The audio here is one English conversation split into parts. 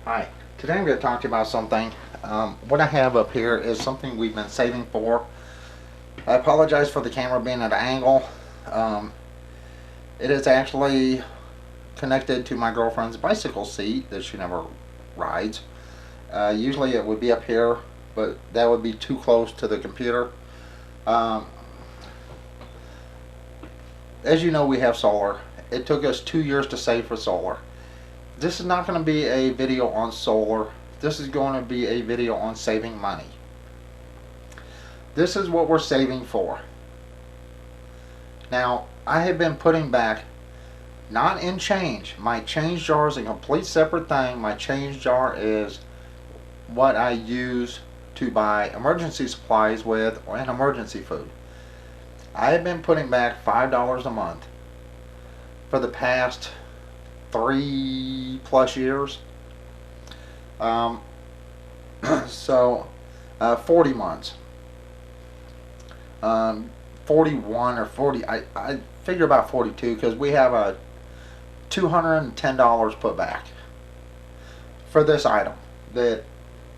Hi, today I'm going to talk to you about something. What I have up here is something we've been saving for. I apologize for the camera being at an angle. Um, it is actually connected to my girlfriend's bicycle seat that she never rides. Usually it would be up here, but that would be too close to the computer. Um, as you know, we have solar. It took us 2 years to save for solar. This is not going to be a video on solar. This is going to be a video on saving money. This is what we're saving for. Now, I have been putting back, not in change. My change jar is a complete separate thing. My change jar is what I use to buy emergency supplies with and emergency food. I have been putting back $5 a month for the past 3+ years. Um, so 40 months. 41 or 40. I figure about 42 because we have a $210 put back for this item that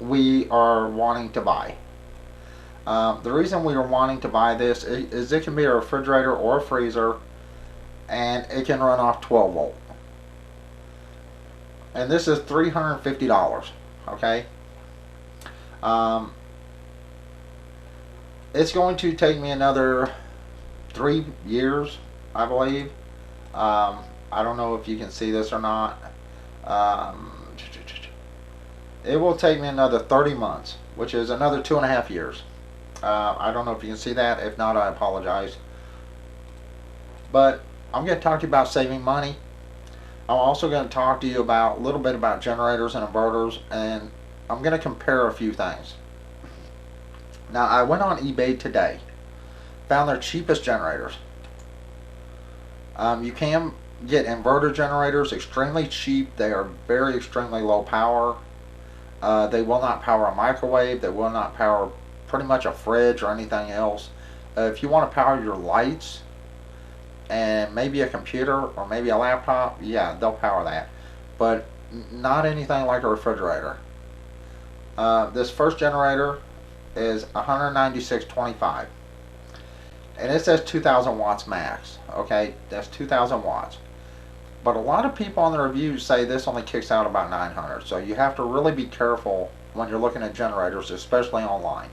we are wanting to buy. The reason we are wanting to buy this is it can be a refrigerator or a freezer, and it can run off 12 volt. And this is $350. Okay. It's going to take me another 3 years, I believe. I don't know if you can see this or not. It will take me another 30 months, which is another 2.5 years. I don't know if you can see that. If not, I apologize. But I'm going to talk to you about saving money. I'm also going to talk to you about a little bit about generators and inverters, and I'm going to compare a few things. Now, I went on eBay today, found their cheapest generators. You can get inverter generators extremely cheap. They are very extremely low power. They will not power a microwave. They will not power pretty much a fridge or anything else. If you want to power your lights and maybe a computer or maybe a laptop, yeah, they'll power that, but not anything like a refrigerator. This first generator is 196.25, and it says 2,000 watts max. Okay, that's 2,000 watts, but a lot of people on the reviews say this only kicks out about 900, so you have to really be careful when you're looking at generators, especially online.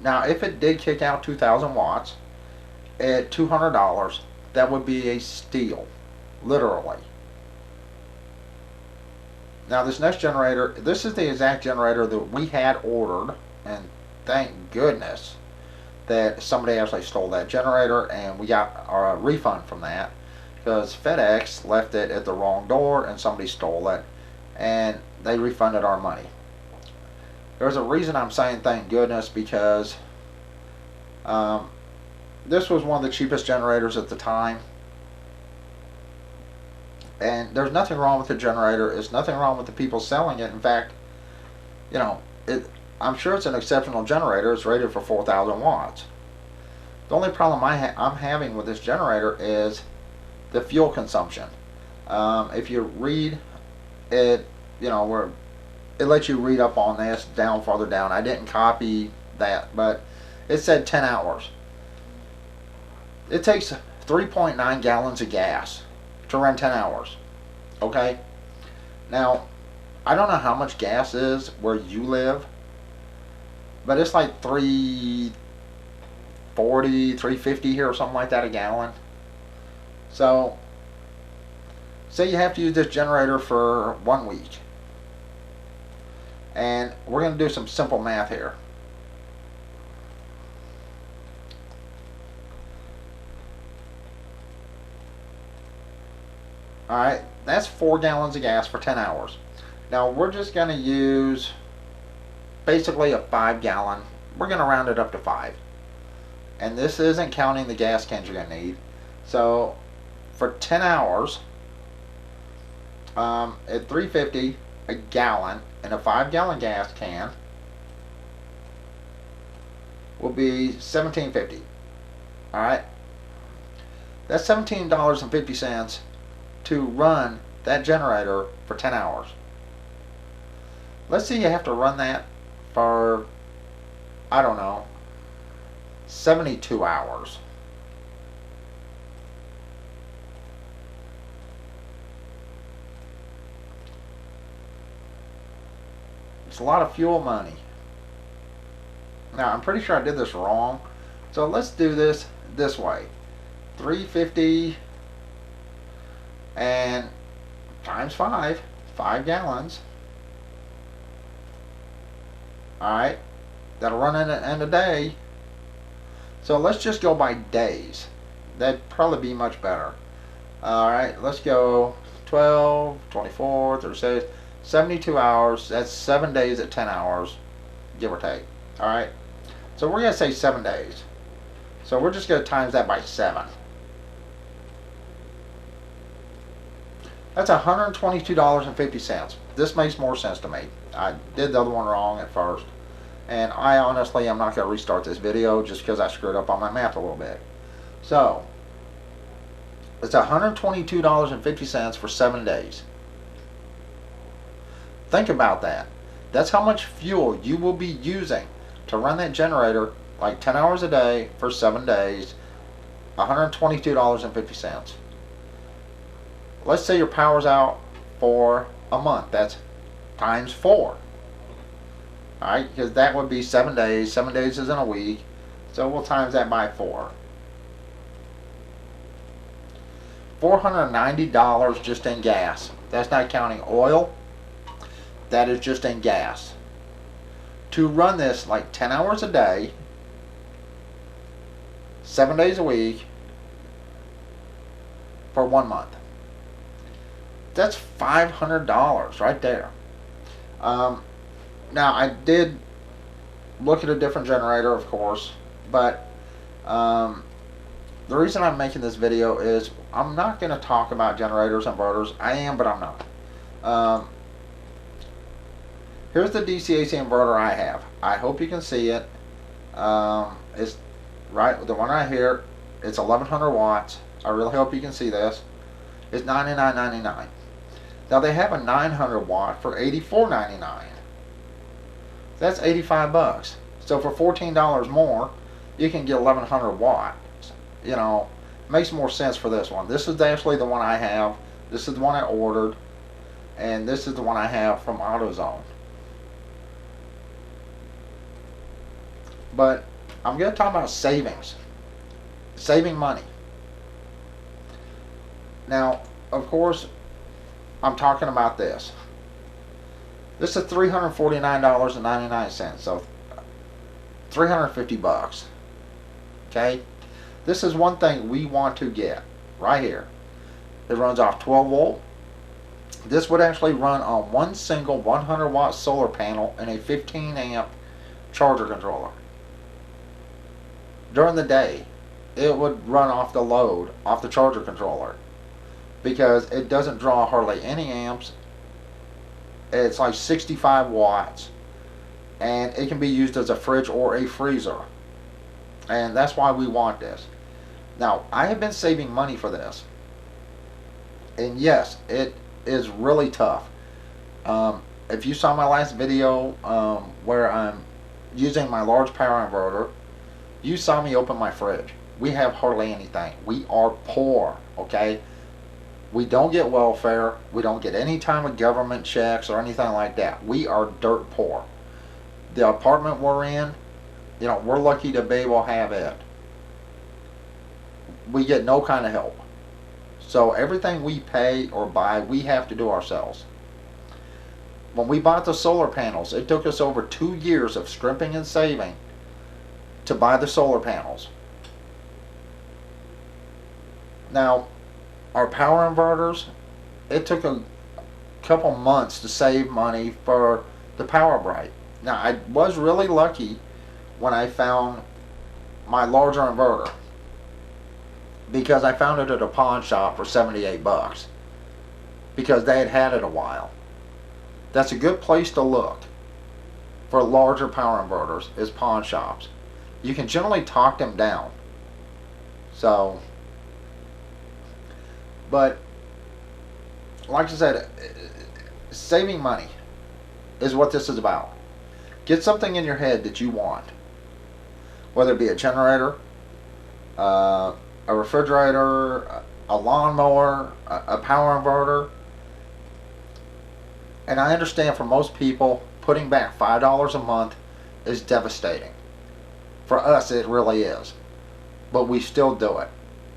Now, if it did kick out 2,000 watts at $200, that would be a steal, literally. Now, this next generator, this is the exact generator that we had ordered, and thank goodness that somebody actually stole that generator, and we got a refund from that, because FedEx left it at the wrong door and somebody stole it, and they refunded our money. There's a reason I'm saying thank goodness, because this was one of the cheapest generators at the time. And there's nothing wrong with the generator. There's nothing wrong with the people selling it. In fact, you know, I'm sure it's an exceptional generator. It's rated for 4,000 watts. The only problem I'm having with this generator is the fuel consumption. If you read it, you know, where it lets you read up on this down farther down. I didn't copy that, but it said 10 hours. It takes 3.9 gallons of gas to run 10 hours. Okay? Now, I don't know how much gas is where you live, but it's like $3.40, $3.50 here or something like that a gallon. So, say you have to use this generator for 1 week. And we're going to do some simple math here. Alright, that's 4 gallons of gas for 10 hours. Now we're just going to use basically a 5 gallon. We're going to round it up to 5. And this isn't counting the gas cans you're going to need. So for 10 hours, at $3.50 a gallon in a 5 gallon gas can will be $17.50. Alright, That's $17.50 to run that generator for 10 hours. Let's say you have to run that for, I don't know, 72 hours. It's a lot of fuel money. Now, I'm pretty sure I did this wrong. So let's do this way. 350 and times 5 gallons. Alright, that'll run in a day. So let's just go by days. That'd probably be much better. Alright, let's go 12, 24, 36, 72 hours. That's 7 days at 10 hours, give or take. Alright, so we're going to say 7 days. So we're just going to times that by 7. That's $122.50. This makes more sense to me. I did the other one wrong at first. And I honestly am not going to restart this video just because I screwed up on my math a little bit. So, it's $122.50 for 7 days. Think about that. That's how much fuel you will be using to run that generator like 10 hours a day for 7 days. $122.50. Let's say your power's out for a month. That's times 4. Alright, because that would be 7 days. 7 days is in a week. So we'll times that by 4. $490 just in gas. That's not counting oil. That is just in gas. To run this like 10 hours a day, 7 days a week, for 1 month. That's $500 right there. Now, I did look at a different generator, of course, but the reason I'm making this video is I'm not going to talk about generators, inverters. I am, but I'm not. Here's the DC-AC inverter I have. I hope you can see it. It's right, the one right here. It's 1100 watts. I really hope you can see this. It's $99.99. Now they have a 900 watt for $84.99. That's 85 bucks. So for $14 more, you can get 1100 watt. You know, makes more sense for this one. This is actually the one I have. This is the one I ordered, and this is the one I have from AutoZone. But I'm going to talk about savings. Saving money. Now, of course, I'm talking about this. This is $349.99, so 350 bucks. Okay? This is one thing we want to get right here. It runs off 12 volt. This would actually run on one single 100 watt solar panel and a 15 amp charger controller. During the day, it would run off the load, off the charger controller, because it doesn't draw hardly any amps. It's like 65 watts, and it can be used as a fridge or a freezer, and that's why we want this. Now, I have been saving money for this, and yes, it is really tough. If you saw my last video where I'm using my large power inverter, you saw me open my fridge. We have hardly anything. We are poor, okay? We don't get welfare. We don't get any type of government checks or anything like that. We are dirt poor. The apartment we're in, you know, we're lucky to be able to have it. We get no kind of help. So everything we pay or buy, we have to do ourselves. When we bought the solar panels, it took us over 2 years of scrimping and saving to buy the solar panels. Now, our power inverters, it took a couple months to save money for the PowerBrite. Now, I was really lucky when I found my larger inverter, because I found it at a pawn shop for 78 bucks, because they had had it a while. That's a good place to look for larger power inverters, is pawn shops. You can generally talk them down. So, but like I said, saving money is what this is about. Get something in your head that you want, whether it be a generator, a refrigerator, a lawnmower, a power inverter. And I understand for most people, putting back $5 a month is devastating. For us, it really is. But we still do it.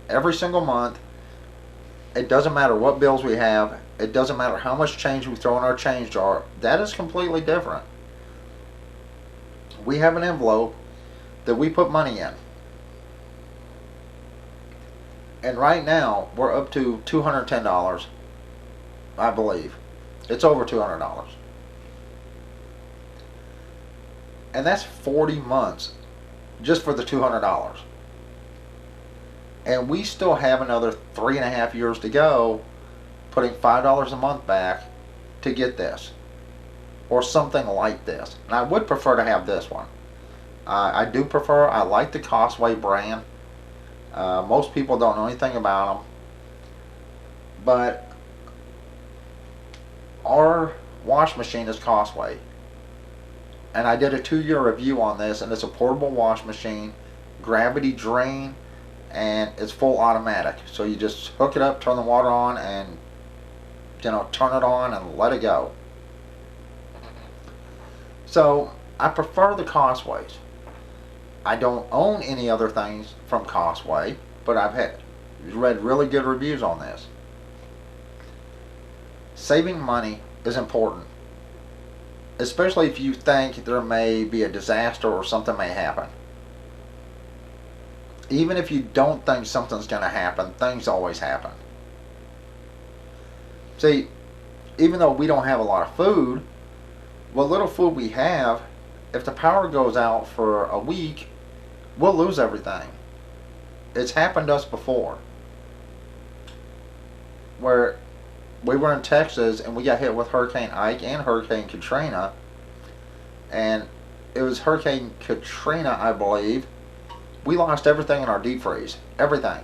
Every single month, it doesn't matter what bills we have, it doesn't matter how much change we throw in our change jar, that is completely different. We have an envelope that we put money in. And right now, we're up to $210, I believe. It's over $200. And that's 40 months just for the $200. And we still have another 3.5 years to go, putting $5 a month back to get this. Or something like this. And I would prefer to have this one. I do prefer, I like the Costway brand. Most people don't know anything about them. But our wash machine is Costway. And I did a 2-year review on this, and it's a portable wash machine, gravity drain, and it's full automatic. So you just hook it up, turn the water on, and turn it on and let it go. So I prefer the Costways. I don't own any other things from Costway, but I've read really good reviews on this. Saving money is important, especially if you think there may be a disaster or something may happen. Even if you don't think something's going to happen, things always happen. See, even though we don't have a lot of food, what little food we have, if the power goes out for a week, we'll lose everything. It's happened to us before. Where we were in Texas and we got hit with Hurricane Ike and Hurricane Katrina. And it was Hurricane Katrina, I believe. We lost everything in our deep freeze. Everything.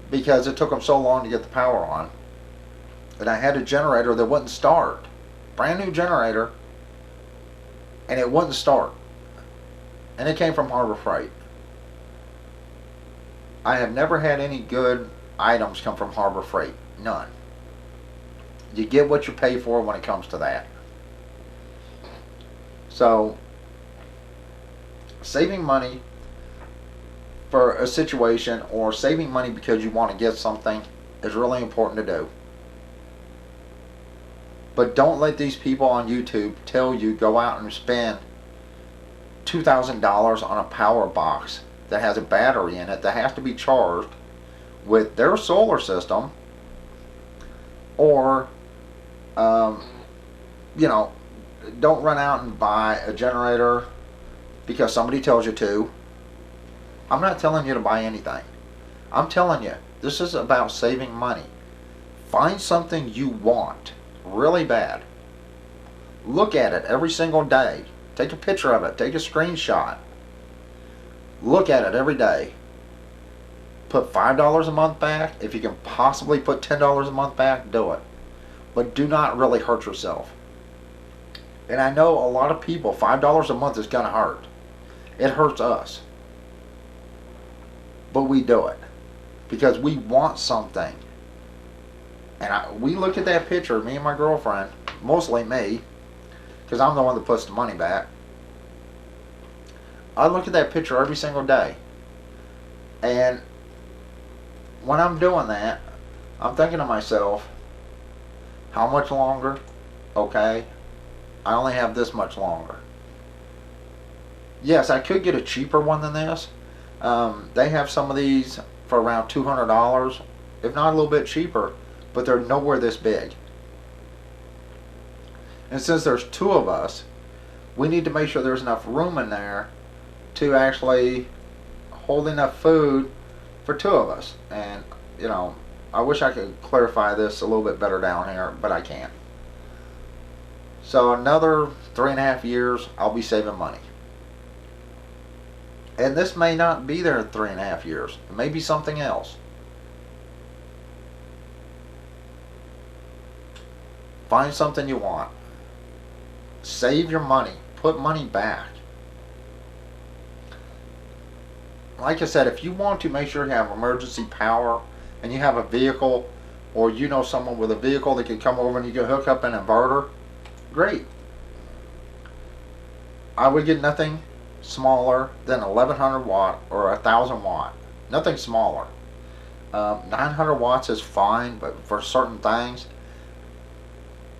Because it took them so long to get the power on. And I had a generator that wouldn't start. Brand new generator. And it wouldn't start. And it came from Harbor Freight. I have never had any good items come from Harbor Freight. None. You get what you pay for when it comes to that. So, saving money for a situation or saving money because you want to get something is really important to do. But don't let these people on YouTube tell you go out and spend $2,000 on a power box that has a battery in it that has to be charged with their solar system, or don't run out and buy a generator because somebody tells you to. I'm not telling you to buy anything. I'm telling you, this is about saving money. Find something you want really bad. Look at it every single day. Take a picture of it. Take a screenshot. Look at it every day. Put $5 a month back. If you can possibly put $10 a month back, do it. But do not really hurt yourself. And I know a lot of people, $5 a month is going to hurt. It hurts us. But we do it. Because we want something. And we look at that picture, me and my girlfriend, mostly me, because I'm the one that puts the money back. I look at that picture every single day. And when I'm doing that, I'm thinking to myself, how much longer? Okay, I only have this much longer. Yes, I could get a cheaper one than this. They have some of these for around $200, if not a little bit cheaper, but they're nowhere this big. And since there's two of us, we need to make sure there's enough room in there to actually hold enough food for two of us. And, I wish I could clarify this a little bit better down here, but I can't. So another 3.5 years, I'll be saving money. And this may not be there in 3.5 years. It may be something else. Find something you want. Save your money. Put money back. Like I said, if you want to make sure you have emergency power and you have a vehicle, or you know someone with a vehicle that can come over and you can hook up an inverter, great. I would get nothing smaller than 1100 watt or 1000 watt. Nothing smaller. 900 watts is fine, but for certain things,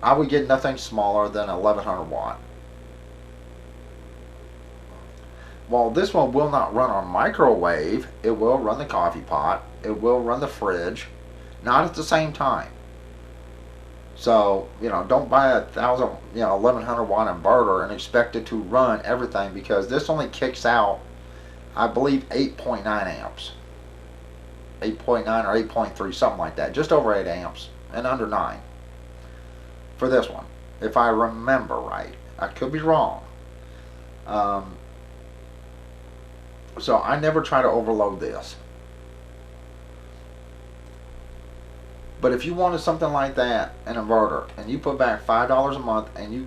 I would get nothing smaller than 1100 watt. While this one will not run on microwave, it will run the coffee pot, it will run the fridge, not at the same time. So, don't buy a 1100 watt inverter and expect it to run everything, because this only kicks out, I believe, 8.9 amps. 8.9 or 8.3, something like that. Just over 8 amps and under 9 for this one, if I remember right. I could be wrong. So I never try to overload this. But if you wanted something like that, an inverter, and you put back $5 a month, and you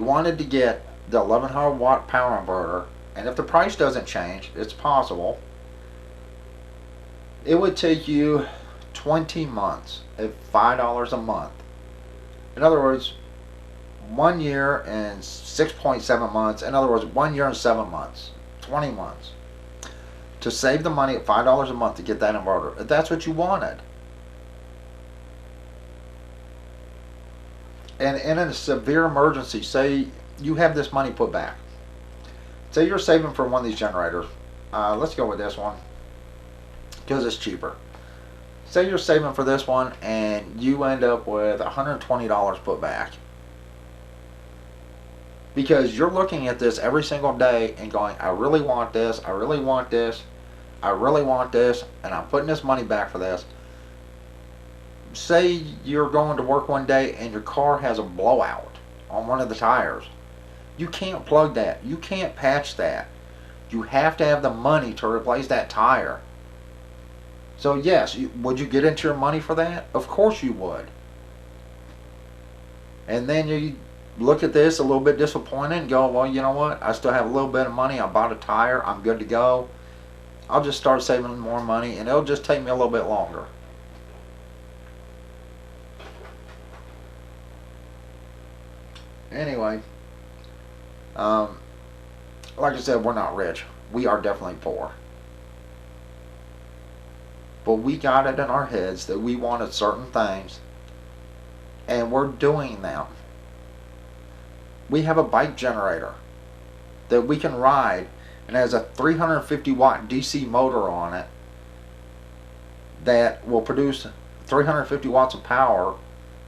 wanted to get the 1100 watt power inverter, and if the price doesn't change, it's possible, it would take you 20 months at $5 a month. In other words, 1 year and 6.7 months. In other words, 1 year and 7 months. 20 months. To save the money at $5 a month to get that inverter. If that's what you wanted. And in a severe emergency, say you have this money put back. Say you're saving for one of these generators. Let's go with this one, because it's cheaper. Say you're saving for this one and you end up with $120 put back, because you're looking at this every single day and going, I really want this, I really want this, I really want this, and I'm putting this money back for this. Say you're going to work one day and your car has a blowout on one of the tires. You can't plug that. You can't patch that. You have to have the money to replace that tire. So yes, would you get into your money for that? Of course you would. And then you look at this a little bit disappointed and go, well, you know what? I still have a little bit of money. I bought a tire. I'm good to go. I'll just start saving more money, and it'll just take me a little bit longer. Anyway, like I said, we're not rich. We are definitely poor. But we got it in our heads that we wanted certain things, and we're doing them. We have a bike generator that we can ride, and has a 350 watt DC motor on it that will produce 350 watts of power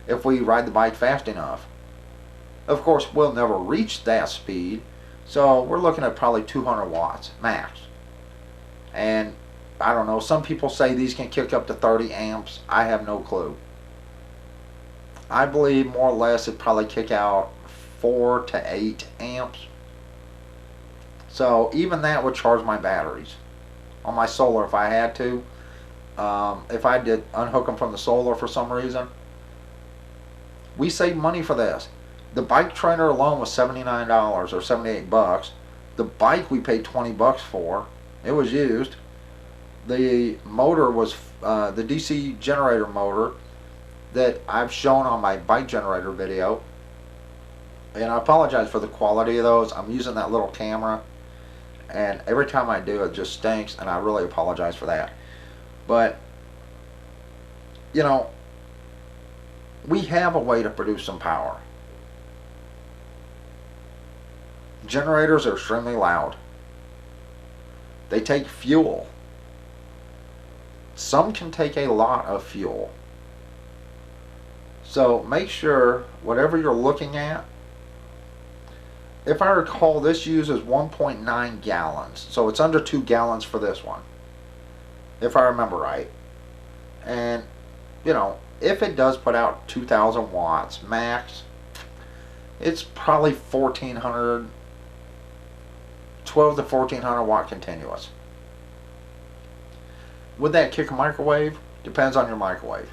if we ride the bike fast enough. Of course, we'll never reach that speed, so we're looking at probably 200 watts max. And I don't know, some people say these can kick up to 30 amps. I have no clue. I believe more or less it'd probably kick out 4 to 8 amps. So even that would charge my batteries on my solar if I had to. If I did unhook them from the solar for some reason. We save money for this. The bike trainer alone was $79 or 78 bucks. The bike we paid 20 bucks for. It was used. The motor was the DC generator motor that I've shown on my bike generator video. And I apologize for the quality of those. I'm using that little camera, and every time I do it just stinks, and I really apologize for that. But we have a way to produce some power. Generators are extremely loud. They take fuel. Some can take a lot of fuel. So make sure whatever you're looking at, if I recall, this uses 1.9 gallons. So it's under 2 gallons for this one, if I remember right. And, if it does put out 2,000 watts max, it's probably 1,400, 12 to 1,400 watt continuous. Would that kick a microwave? Depends on your microwave.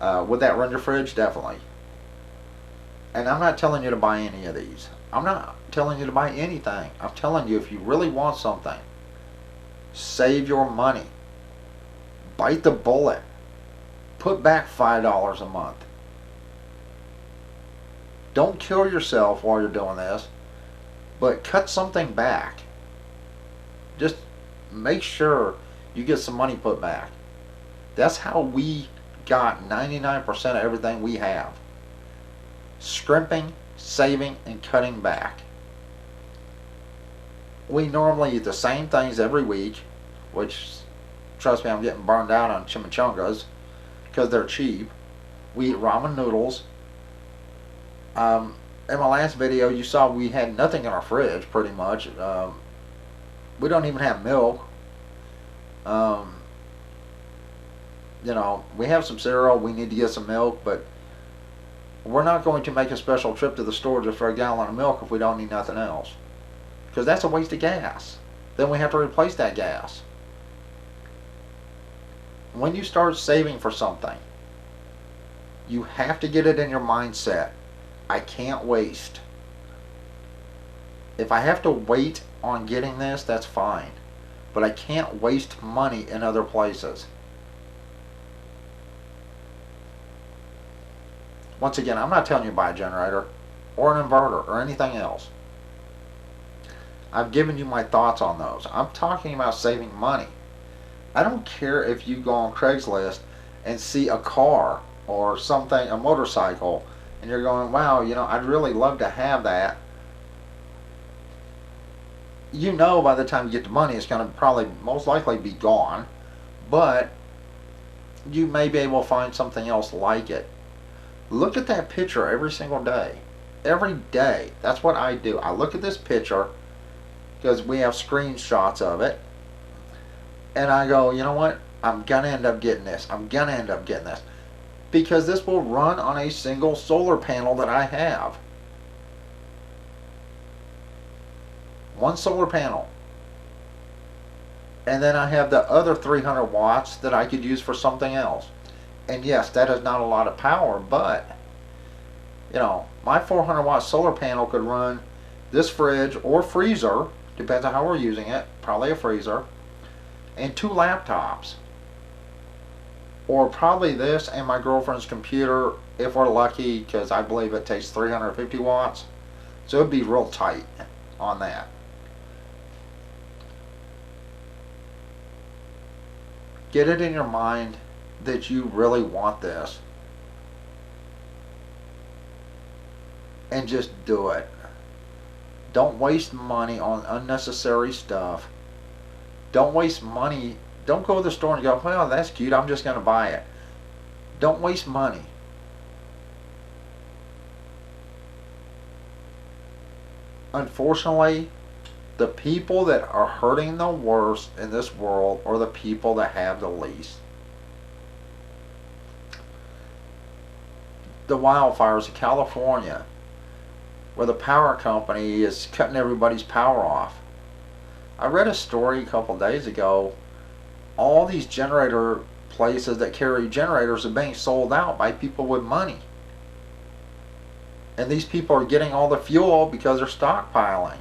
Would that run your fridge? Definitely. And I'm not telling you to buy any of these. I'm not telling you to buy anything. I'm telling you, if you really want something, save your money. Bite the bullet. Put back $5 a month. Don't kill yourself while you're doing this, but cut something back. Just make sure you get some money put back. That's how we got 99% of everything we have. Scrimping, saving, and cutting back. We normally eat the same things every week, which, trust me, I'm getting burned out on chimichangas because they're cheap. We eat ramen noodles. In my last video, you saw we had nothing in our fridge, pretty much. We don't even have milk. You know, we have some cereal. We need to get some milk, but we're not going to make a special trip to the store just for a gallon of milk if we don't need nothing else. Because that's a waste of gas. Then we have to replace that gas. When you start saving for something, you have to get it in your mindset. I can't waste. If I have to wait on getting this, that's fine. But I can't waste money in other places. Once again, I'm not telling you to buy a generator or an inverter or anything else. I've given you my thoughts on those. I'm talking about saving money. I don't care if you go on Craigslist and see a car or something, a motorcycle, and you're going, wow, you know, I'd really love to have that. You know, by the time you get the money, it's going to probably most likely be gone, but you may be able to find something else like it. Look at that picture every single day. Every day. That's what I do. I look at this picture because we have screenshots of it, and I go, you know what? I'm going to end up getting this. I'm going to end up getting this. Because this will run on a single solar panel that I have. One solar panel. And then I have the other 300 watts that I could use for something else. And yes, that is not a lot of power, but, you know, my 400 watt solar panel could run this fridge or freezer, depends on how we're using it, probably a freezer, and 2 laptops. Or probably this and my girlfriend's computer, if we're lucky, because I believe it takes 350 watts. So it'd be real tight on that. Get it in your mind that you really want this. And just do it. Don't waste money on unnecessary stuff. Don't waste money. Don't go to the store and go, well, that's cute, I'm just going to buy it. Don't waste money. Unfortunately, the people that are hurting the worst in this world are the people that have the least. The wildfires in California, where the power company is cutting everybody's power off. I read a story a couple days ago. All these generator places that carry generators are being sold out by people with money. And these people are getting all the fuel because they're stockpiling.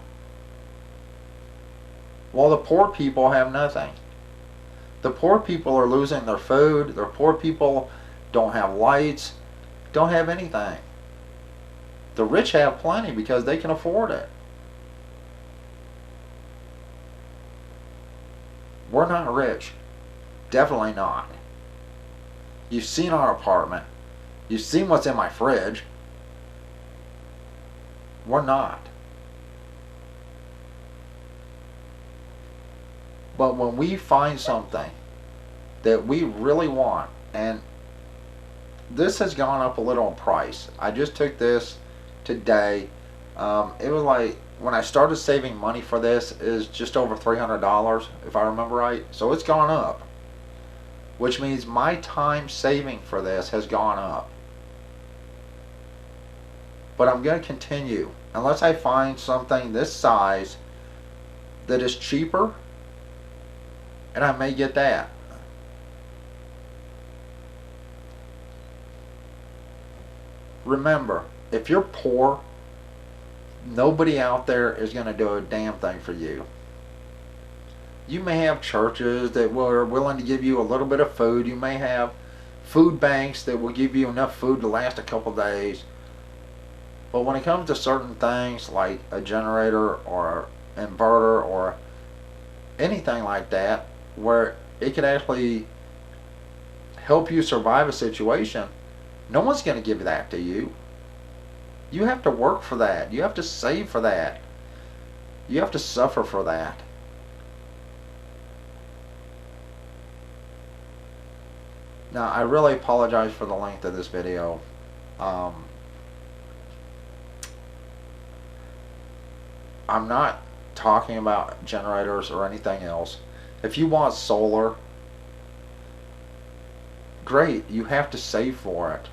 While the poor people have nothing. The poor people are losing their food. The poor people don't have lights, don't have anything. The rich have plenty because they can afford it. We're not rich. Definitely not. You've seen our apartment. You've seen what's in my fridge. We're not. But when we find something that we really want, and this has gone up a little in price. I just took this today. It was like, when I started saving money for this, is just over $300, if I remember right. So it's gone up. Which means my time saving for this has gone up. But I'm going to continue. Unless I find something this size that is cheaper, and I may get that. Remember, if you're poor, nobody out there is going to do a damn thing for you. You may have churches that are willing to give you a little bit of food. You may have food banks that will give you enough food to last a couple days. But when it comes to certain things like a generator or inverter or anything like that, where it could actually help you survive a situation, no one's going to give that to you. You have to work for that. You have to save for that. You have to suffer for that. Now, I really apologize for the length of this video. I'm not talking about generators or anything else. If you want solar, great, you have to save for it.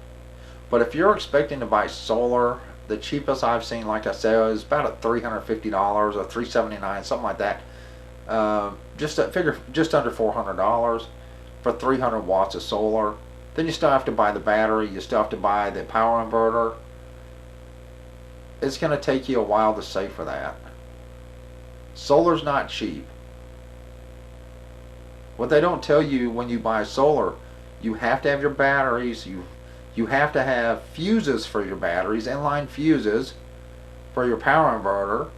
But if you're expecting to buy solar, the cheapest I've seen, like I said, is about at $350 or $379, something like that. Just under $400 for 300 watts of solar. Then you still have to buy the battery. You still have to buy the power inverter. It's going to take you a while to save for that. Solar's not cheap. What they don't tell you when you buy solar, you have to have your batteries, you have to have fuses for your batteries, inline fuses for your power inverter.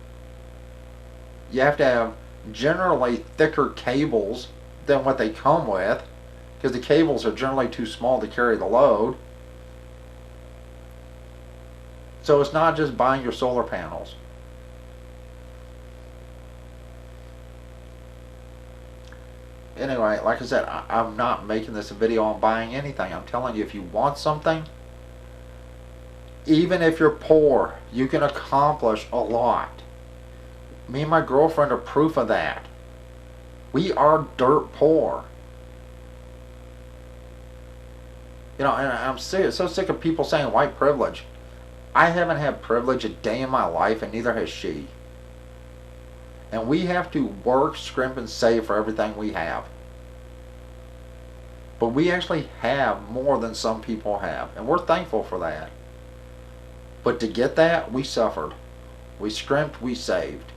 You have to have generally thicker cables than what they come with, because the cables are generally too small to carry the load. So it's not just buying your solar panels. Anyway, like I said, I'm not making this a video on buying anything. I'm telling you, if you want something, even if you're poor, you can accomplish a lot. Me and my girlfriend are proof of that. We are dirt poor. You know, and I'm so sick of people saying white privilege. I haven't had privilege a day in my life, and neither has she. And we have to work, scrimp, and save for everything we have. But we actually have more than some people have, and we're thankful for that. But to get that, we suffered. We scrimped, we saved.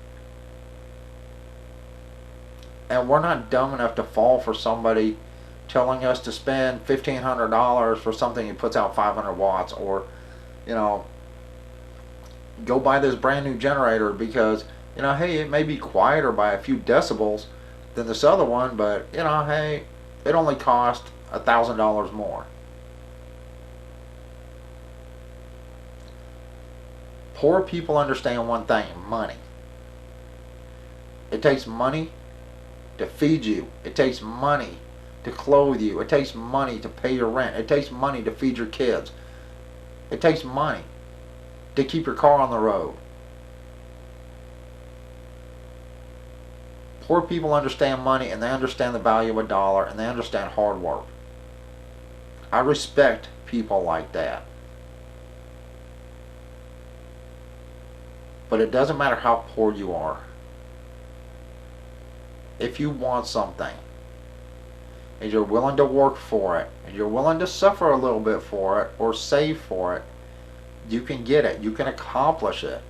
And we're not dumb enough to fall for somebody telling us to spend $1,500 for something that puts out 500 watts, or, you know, go buy this brand new generator because, you know, hey, it may be quieter by a few decibels than this other one, but, you know, hey, it only cost $1,000 more. Poor people understand one thing: money. It takes money to feed you. It takes money to clothe you. It takes money to pay your rent. It takes money to feed your kids. It takes money to keep your car on the road. Poor people understand money, and they understand the value of a dollar, and they understand hard work. I respect people like that. But it doesn't matter how poor you are. If you want something, and you're willing to work for it, and you're willing to suffer a little bit for it, or save for it, you can get it. You can accomplish it.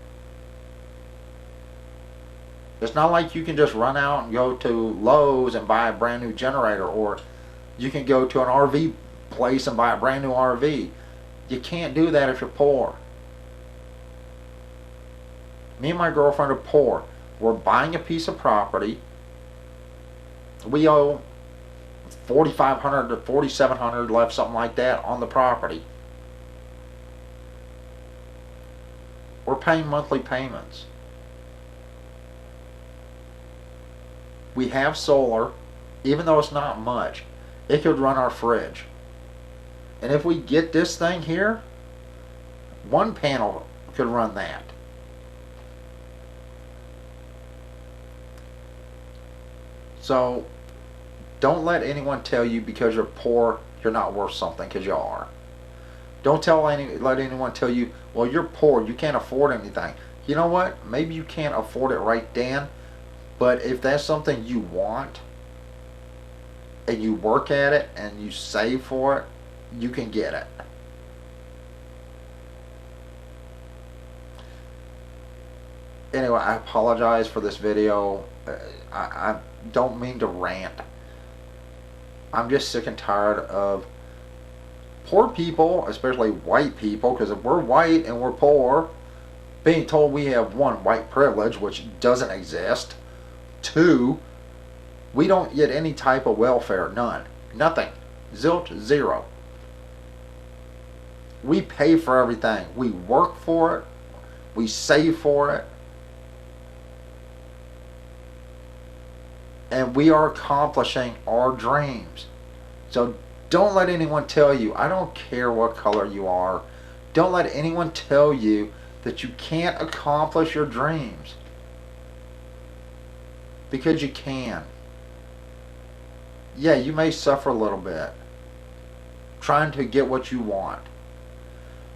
It's not like you can just run out and go to Lowe's and buy a brand new generator, or you can go to an RV place and buy a brand new RV. You can't do that if you're poor. Me and my girlfriend are poor. We're buying a piece of property. We owe $4,500 to $4,700 left, something like that, on the property. We're paying monthly payments. We have solar, even though it's not much. It could run our fridge. And if we get this thing here, one panel could run that. So, don't let anyone tell you because you're poor, you're not worth something, because you are. Don't let anyone tell you, well, you're poor, you can't afford anything. You know what? Maybe you can't afford it right then, but if that's something you want, and you work at it, and you save for it, you can get it. Anyway, I apologize for this video. I don't mean to rant. I'm just sick and tired of poor people, especially white people, because if we're white and we're poor, being told we have one, white privilege, which doesn't exist. Two, we don't get any type of welfare. None. Nothing. Zilch. Zero. We pay for everything. We work for it. We save for it. And we are accomplishing our dreams. So don't let anyone tell you, I don't care what color you are, don't let anyone tell you that you can't accomplish your dreams. Because you can. Yeah, you may suffer a little bit trying to get what you want.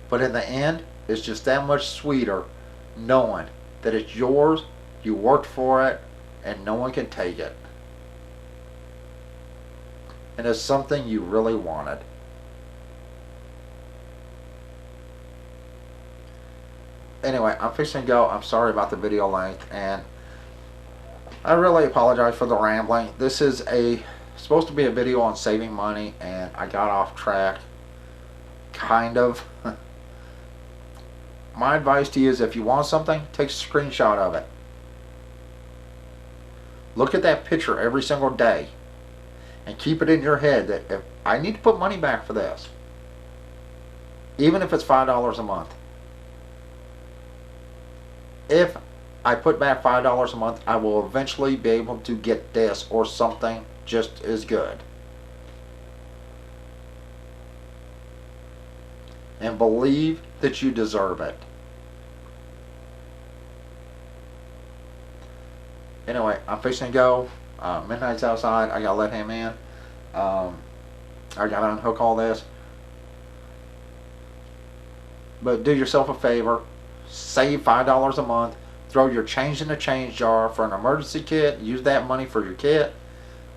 But in the end, it's just that much sweeter knowing that it's yours, you worked for it, and no one can take it. And it's something you really wanted. Anyway, I'm fixing to go. I'm sorry about the video length, and I really apologize for the rambling. This is supposed to be a video on saving money, and I got off track. Kind of. My advice to you is if you want something, take a screenshot of it. Look at that picture every single day. And keep it in your head that if I need to put money back for this, even if it's $5 a month, if I put back $5 a month, I will eventually be able to get this or something just as good. And believe that you deserve it. Anyway, I'm fixing to go. Midnight's outside. I gotta let him in. I gotta unhook all this. But do yourself a favor. Save $5 a month. Throw your change in the change jar for an emergency kit. Use that money for your kit.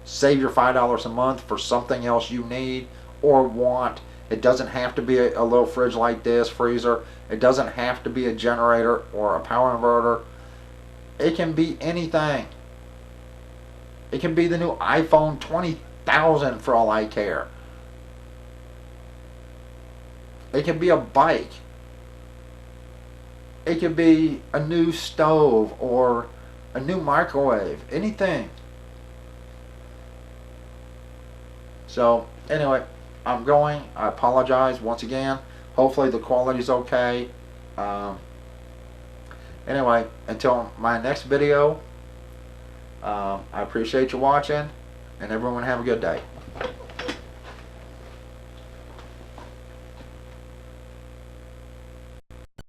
Save your $5 a month for something else you need or want. It doesn't have to be a little fridge like this, freezer. It doesn't have to be a generator or a power inverter. It can be anything. It can be the new iPhone 20,000 for all I care. It can be a bike. It could be a new stove or a new microwave. Anything. So, anyway, I'm going. I apologize once again. Hopefully the quality's okay. Anyway, until my next video, I appreciate you watching, and everyone have a good day.